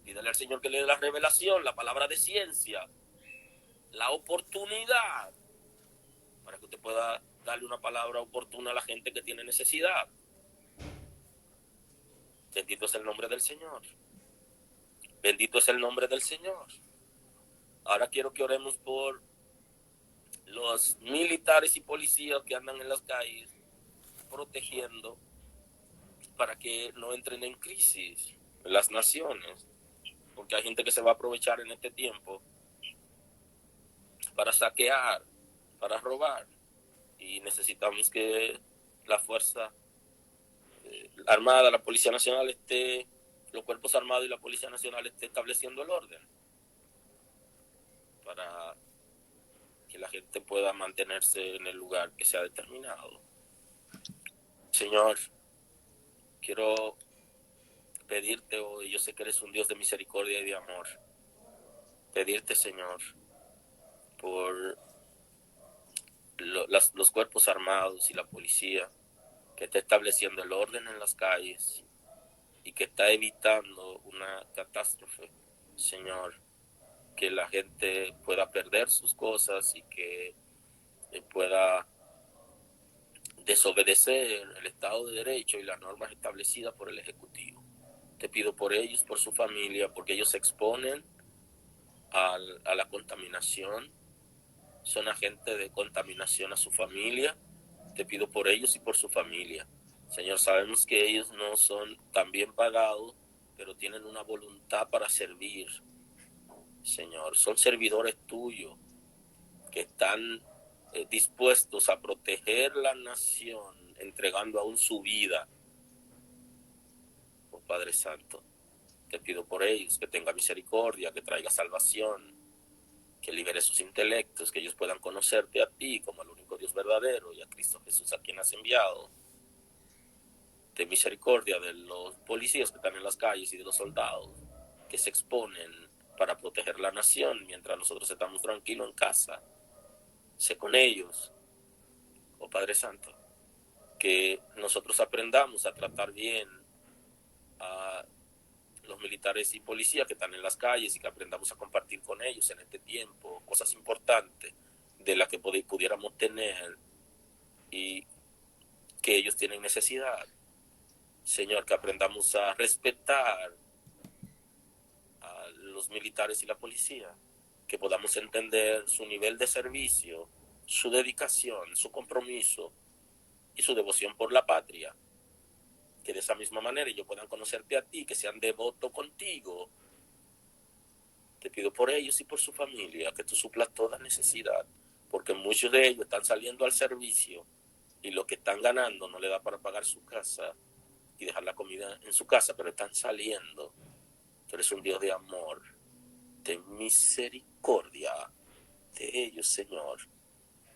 Pídale al Señor que le dé la revelación, la palabra de ciencia, la oportunidad, para que usted pueda darle una palabra oportuna a la gente que tiene necesidad. Bendito es el nombre del Señor. Bendito es el nombre del Señor. Ahora quiero que oremos por los militares y policías que andan en las calles protegiendo, para que no entren en crisis las naciones, porque hay gente que se va a aprovechar en este tiempo para saquear, para robar, y necesitamos que la fuerza armada, la Policía Nacional los cuerpos armados y la Policía Nacional esté estableciendo el orden para que la gente pueda mantenerse en el lugar que se ha determinado. Señor, quiero pedirte hoy, yo sé que eres un Dios de misericordia y de amor, pedirte, Señor, por los cuerpos armados y la policía que está estableciendo el orden en las calles y que está evitando una catástrofe, Señor, que la gente pueda perder sus cosas y que pueda desobedecer el Estado de Derecho y las normas establecidas por el Ejecutivo. Te pido por ellos, por su familia, porque ellos se exponen a la contaminación, son agentes de contaminación a su familia. Te pido por ellos y por su familia. Señor, sabemos que ellos no son tan bien pagados, pero tienen una voluntad para servir. Señor, son servidores tuyos que están dispuestos a proteger la nación, entregando aún su vida. Oh Padre Santo, te pido por ellos, que tenga misericordia, que traiga salvación, que libere sus intelectos, que ellos puedan conocerte a ti como el único Dios verdadero y a Cristo Jesús a quien has enviado. Ten misericordia de los policías que están en las calles y de los soldados que se exponen para proteger la nación mientras nosotros estamos tranquilos en casa. Sé con ellos, oh Padre Santo, que nosotros aprendamos a tratar bien a los militares y policías que están en las calles, y que aprendamos a compartir con ellos en este tiempo cosas importantes de las que pudiéramos tener y que ellos tienen necesidad. Señor, que aprendamos a respetar a los militares y la policía, que podamos entender su nivel de servicio, su dedicación, su compromiso y su devoción por la patria, que de esa misma manera ellos puedan conocerte a ti, que sean devotos contigo. Te pido por ellos y por su familia, que tú suplas toda necesidad, porque muchos de ellos están saliendo al servicio y lo que están ganando no le da para pagar su casa y dejar la comida en su casa, pero están saliendo. Tú eres un Dios de amor, de misericordia de ellos, Señor,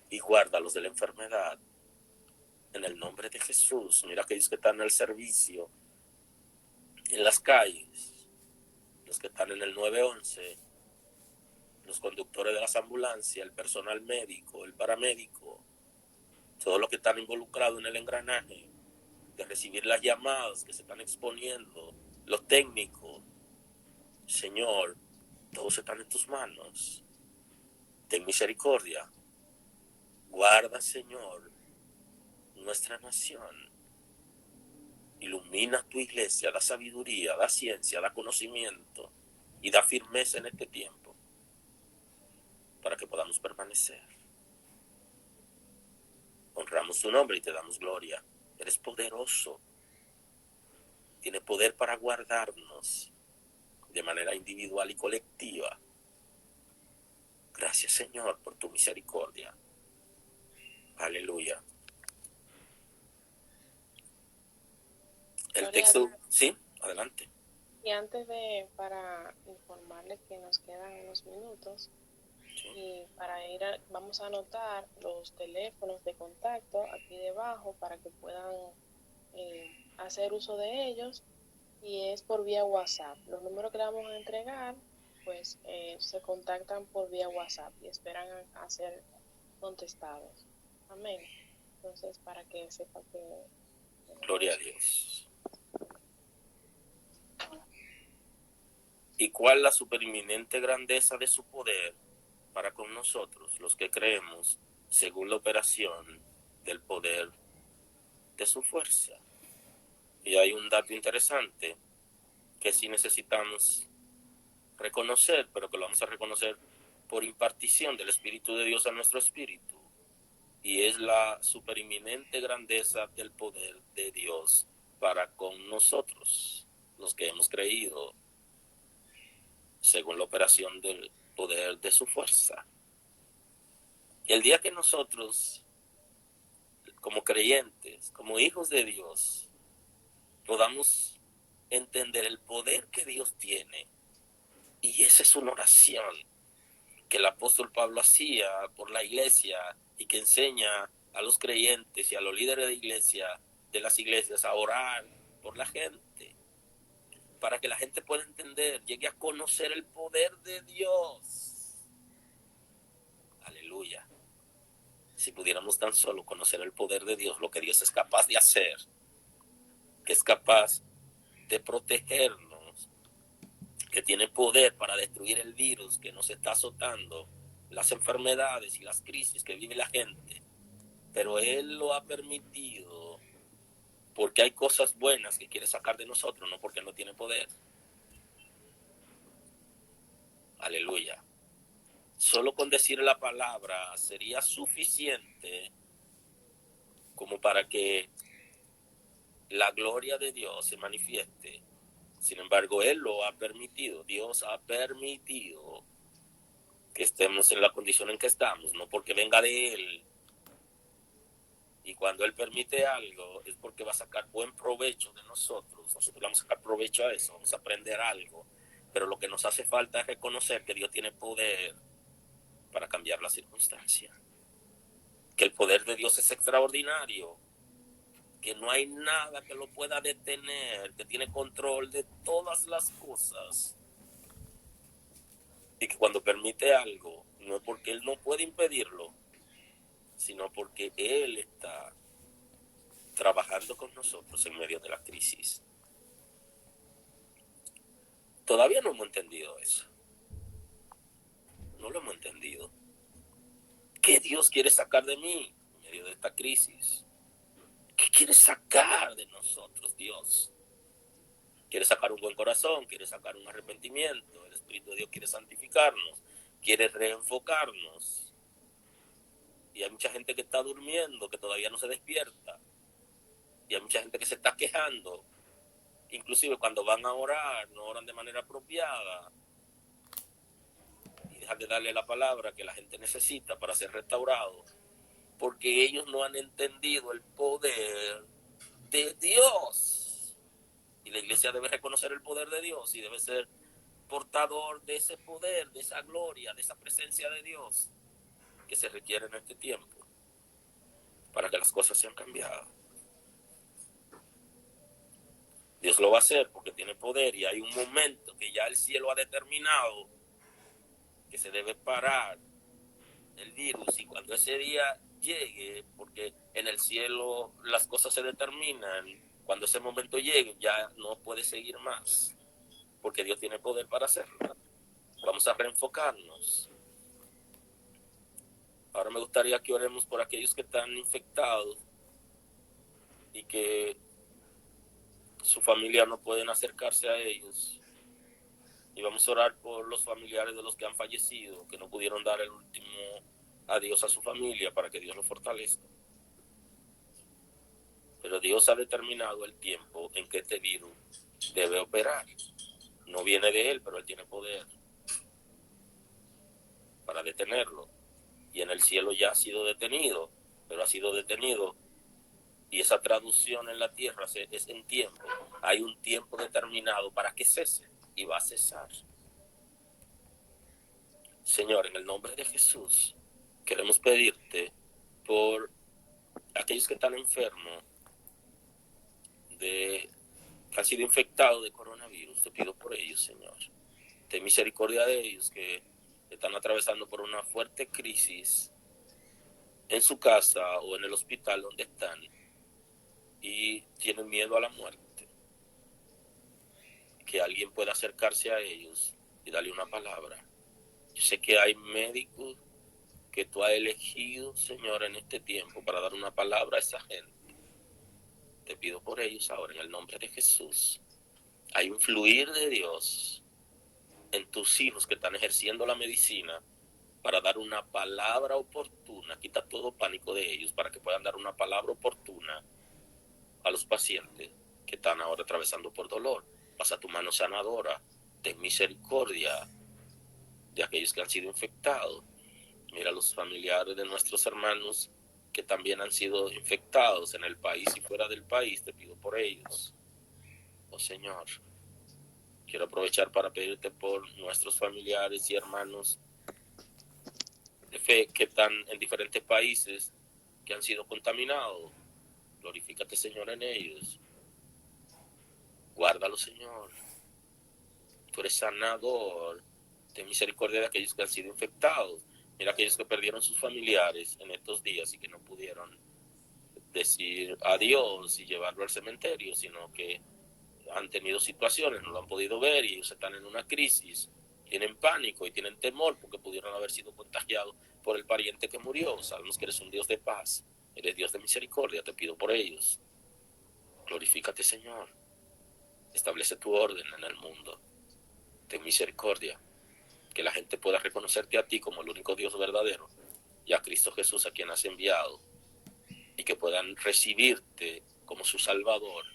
y guárdalos de la enfermedad. En el nombre de Jesús, mira aquellos que están al servicio en las calles, los que están en el 911, los conductores de las ambulancias, el personal médico, el paramédico, todos los que están involucrados en el engranaje de recibir las llamadas que se están exponiendo, los técnicos. Señor, todos están en tus manos. Ten misericordia. Guarda, Señor, nuestra nación. Ilumina tu iglesia, da sabiduría, da ciencia, da conocimiento y da firmeza en este tiempo para que podamos permanecer. Bendecimos tu nombre y te damos gloria. Eres poderoso. Tiene poder para guardarnos de manera individual y colectiva. Gracias, Señor, por tu misericordia. Aleluya. El texto, sí, adelante. Y antes para informarles que nos quedan unos minutos, sí. Y para vamos a anotar los teléfonos de contacto aquí debajo para que puedan hacer uso de ellos, y es por vía WhatsApp. Los números que le vamos a entregar, pues se contactan por vía WhatsApp y esperan a ser contestados. Amén. Entonces, para que sepa que... Gloria a Dios. ¿Y cuál la superinminente grandeza de su poder para con nosotros, los que creemos, según la operación del poder de su fuerza? Y hay un dato interesante que sí necesitamos reconocer, pero que lo vamos a reconocer por impartición del Espíritu de Dios a nuestro espíritu. Y es la superinminente grandeza del poder de Dios para con nosotros, los que hemos creído, según la operación del poder de su fuerza. Y el día que nosotros, como creyentes, como hijos de Dios, podamos entender el poder que Dios tiene, y esa es una oración que el apóstol Pablo hacía por la iglesia y que enseña a los creyentes y a los líderes de iglesia, de las iglesias, a orar por la gente, para que la gente pueda entender, llegue a conocer el poder de Dios. Aleluya. Si pudiéramos tan solo conocer el poder de Dios, lo que Dios es capaz de hacer, que es capaz de protegernos, que tiene poder para destruir el virus que nos está azotando, las enfermedades y las crisis que vive la gente, pero Él lo ha permitido porque hay cosas buenas que quiere sacar de nosotros, no porque no tiene poder. Aleluya. Solo con decir la palabra sería suficiente como para que la gloria de Dios se manifieste. Sin embargo, Él lo ha permitido. Dios ha permitido que estemos en la condición en que estamos, no porque venga de Él. Y cuando Él permite algo, es porque va a sacar buen provecho de nosotros. Nosotros vamos a sacar provecho a eso, vamos a aprender algo. Pero lo que nos hace falta es reconocer que Dios tiene poder para cambiar la circunstancia. Que el poder de Dios es extraordinario. Que no hay nada que lo pueda detener, que tiene control de todas las cosas. Y que cuando permite algo, no es porque Él no puede impedirlo, sino porque Él está trabajando con nosotros en medio de la crisis. Todavía no hemos entendido eso. No lo hemos entendido. ¿Qué Dios quiere sacar de mí en medio de esta crisis? ¿Qué quiere sacar de nosotros, Dios? Quiere sacar un buen corazón, quiere sacar un arrepentimiento. El Espíritu de Dios quiere santificarnos, quiere reenfocarnos. Y hay mucha gente que está durmiendo, que todavía no se despierta. Y hay mucha gente que se está quejando. Inclusive cuando van a orar, no oran de manera apropiada. Y dejan de darle la palabra que la gente necesita para ser restaurado. Porque ellos no han entendido el poder de Dios. Y la iglesia debe reconocer el poder de Dios y debe ser portador de ese poder, de esa gloria, de esa presencia de Dios que se requiere en este tiempo para que las cosas sean cambiadas. Dios lo va a hacer porque tiene poder y hay un momento que ya el cielo ha determinado que se debe parar el virus, y cuando ese día llegue, porque en el cielo las cosas se determinan, cuando ese momento llegue ya no puede seguir más, porque Dios tiene poder para hacerlo. Vamos a reenfocarnos. Ahora me gustaría que oremos por aquellos que están infectados y que su familia no pueden acercarse a ellos. Y vamos a orar por los familiares de los que han fallecido, que no pudieron dar el último adiós a su familia, para que Dios los fortalezca. Pero Dios ha determinado el tiempo en que este virus debe operar. No viene de Él, pero Él tiene poder para detenerlo. Y en el cielo ya ha sido detenido, pero ha sido detenido. Y esa traducción en la tierra es en tiempo. Hay un tiempo determinado para que cese y va a cesar. Señor, en el nombre de Jesús, queremos pedirte por aquellos que están enfermos, que han sido infectados de coronavirus. Te pido por ellos, Señor. Ten misericordia de ellos que están atravesando por una fuerte crisis en su casa o en el hospital donde están y tienen miedo a la muerte. Que alguien pueda acercarse a ellos y darle una palabra. Yo sé que hay médicos que tú has elegido, Señor, en este tiempo para dar una palabra a esa gente. Te pido por ellos ahora en el nombre de Jesús. Hay un fluir de Dios en tus hijos que están ejerciendo la medicina para dar una palabra oportuna. Quita todo pánico de ellos para que puedan dar una palabra oportuna a los pacientes que están ahora atravesando por dolor. Pasa tu mano sanadora, ten misericordia de aquellos que han sido infectados. Mira a los familiares de nuestros hermanos que también han sido infectados en el país y fuera del país. Te pido por ellos. Oh Señor, quiero aprovechar para pedirte por nuestros familiares y hermanos de fe que están en diferentes países que han sido contaminados. Glorifícate, Señor, en ellos. Guárdalos, Señor. Tú eres sanador. Ten misericordia de aquellos que han sido infectados. Mira aquellos que perdieron sus familiares en estos días y que no pudieron decir adiós y llevarlo al cementerio, sino que han tenido situaciones, no lo han podido ver y ellos están en una crisis, tienen pánico y tienen temor porque pudieron haber sido contagiados por el pariente que murió. Sabemos que eres un Dios de paz, eres Dios de misericordia, te pido por ellos. Glorifícate, Señor. Establece tu orden en el mundo. Ten misericordia. Que la gente pueda reconocerte a ti como el único Dios verdadero y a Cristo Jesús a quien has enviado, y que puedan recibirte como su Salvador.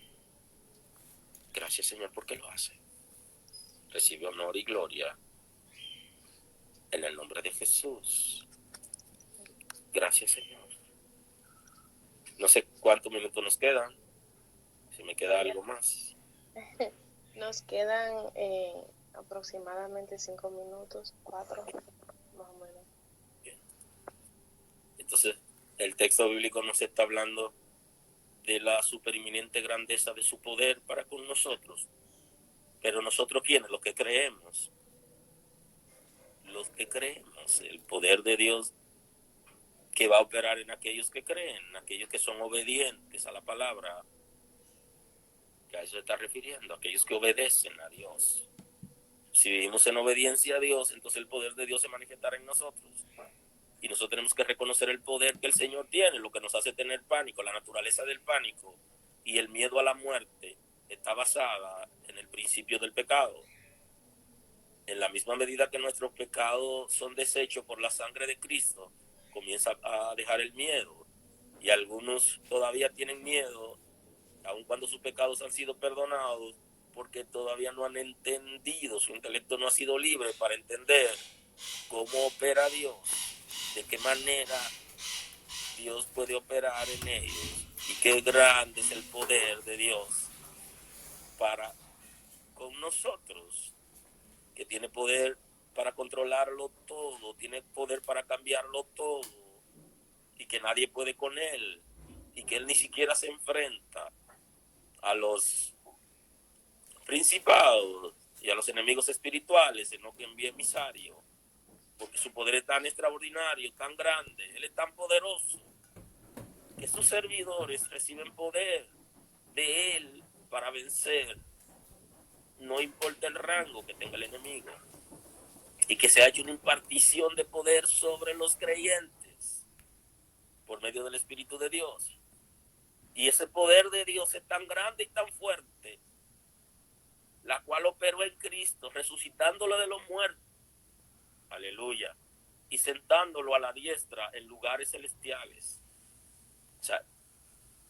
Gracias, Señor, porque lo hace. Recibe honor y gloria en el nombre de Jesús. Gracias, Señor. No sé cuántos minutos nos quedan. Si me queda algo más. Nos quedan aproximadamente 5 minutos, 4 más o menos. Bien. Entonces, el texto bíblico nos está hablando de la superinminente grandeza de su poder para con nosotros. Pero nosotros, ¿quiénes? Los que creemos. Los que creemos. El poder de Dios que va a operar en aquellos que creen, aquellos que son obedientes a la palabra. Que a eso se está refiriendo, aquellos que obedecen a Dios. Si vivimos en obediencia a Dios, entonces el poder de Dios se manifestará en nosotros. Y nosotros tenemos que reconocer el poder que el Señor tiene, lo que nos hace tener pánico, la naturaleza del pánico y el miedo a la muerte está basada en el principio del pecado. En la misma medida que nuestros pecados son deshechos por la sangre de Cristo, comienza a dejar el miedo. Y algunos todavía tienen miedo, aun cuando sus pecados han sido perdonados, porque todavía no han entendido, su intelecto no ha sido libre para entender cómo opera Dios, de qué manera Dios puede operar en ellos y qué grande es el poder de Dios para con nosotros, que tiene poder para controlarlo todo, tiene poder para cambiarlo todo, y que nadie puede con él, y que él ni siquiera se enfrenta a los principados y a los enemigos espirituales, sino que envía emisario, porque su poder es tan extraordinario, tan grande, él es tan poderoso, que sus servidores reciben poder de él para vencer, no importa el rango que tenga el enemigo, y que se ha hecho una impartición de poder sobre los creyentes por medio del Espíritu de Dios. Y ese poder de Dios es tan grande y tan fuerte, la cual operó en Cristo, resucitándolo de los muertos, aleluya, y sentándolo a la diestra en lugares celestiales. O sea,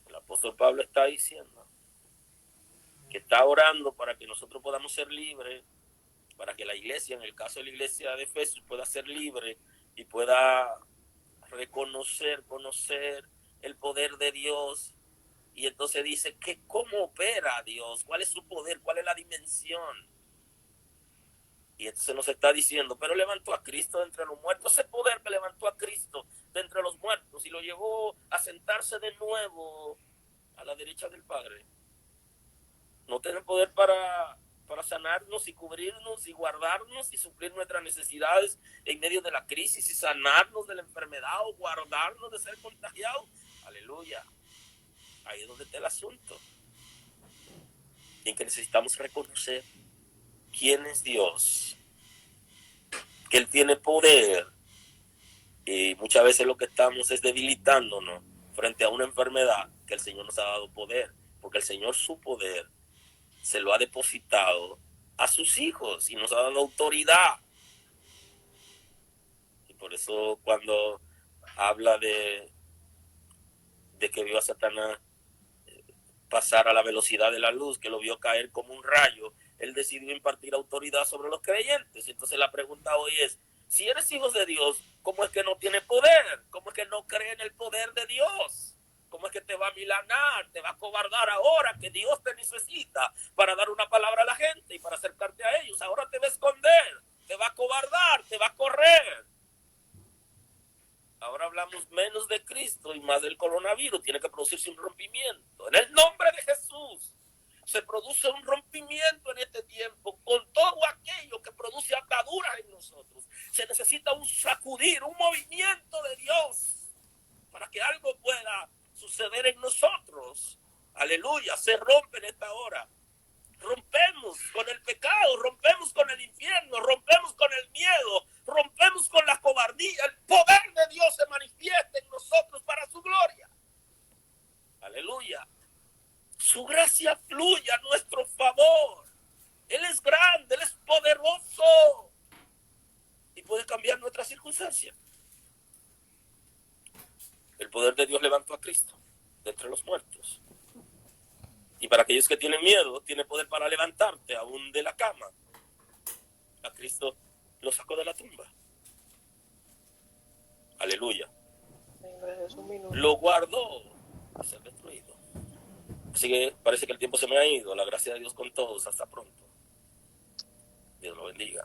el apóstol apóstol Pablo está diciendo que está orando para que nosotros podamos ser libres, para que la iglesia, en el caso de la iglesia de Efesios, pueda ser libre y pueda conocer el poder de Dios. Y entonces dice que cómo opera Dios, cuál es su poder, cuál es la dimensión. Y entonces nos está diciendo, pero levantó a Cristo de entre los muertos. Ese poder que levantó a Cristo de entre los muertos y lo llevó a sentarse de nuevo a la derecha del Padre. No tiene poder para sanarnos y cubrirnos y guardarnos y suplir nuestras necesidades en medio de la crisis y sanarnos de la enfermedad o guardarnos de ser contagiados. Aleluya. Ahí es donde está el asunto. En que necesitamos reconocer quién es Dios, que Él tiene poder, y muchas veces lo que estamos es debilitándonos frente a una enfermedad que el Señor nos ha dado poder, porque el Señor su poder se lo ha depositado a sus hijos y nos ha dado autoridad. Y por eso cuando habla de que vio a Satanás pasar a la velocidad de la luz, que lo vio caer como un rayo, él decidió impartir autoridad sobre los creyentes. Entonces la pregunta hoy es, si eres hijo de Dios, ¿cómo es que no tiene poder? ¿Cómo es que no cree en el poder de Dios? ¿Cómo es que te va a milanar, te va a cobardar ahora que Dios te necesita para dar una palabra a la gente y para acercarte a ellos? Ahora te va a esconder, te va a cobardar, te va a correr. Ahora hablamos menos de Cristo y más del coronavirus. Tiene que producirse un rompimiento. En el nombre de Jesús se produce un rompimiento en este tiempo con todo aquello que produce ataduras en nosotros. Se necesita un sacudir, un movimiento de Dios para que algo pueda suceder en nosotros. Aleluya, se rompe en esta hora. Rompemos con el pecado, rompemos con el infierno, rompemos con el miedo, rompemos con la cobardía. El poder de Dios se manifiesta en nosotros para su gloria. Aleluya. Su gracia fluye a nuestro favor. Él es grande, Él es poderoso y puede cambiar nuestras circunstancias. El poder de Dios levantó a Cristo de entre los muertos. Y para aquellos que tienen miedo, tiene poder para levantarte aún de la cama. A Cristo lo sacó de la tumba. Aleluya. Lo guardó de ser destruido. Así que parece que el tiempo se me ha ido. La gracia de Dios con todos. Hasta pronto. Dios lo bendiga.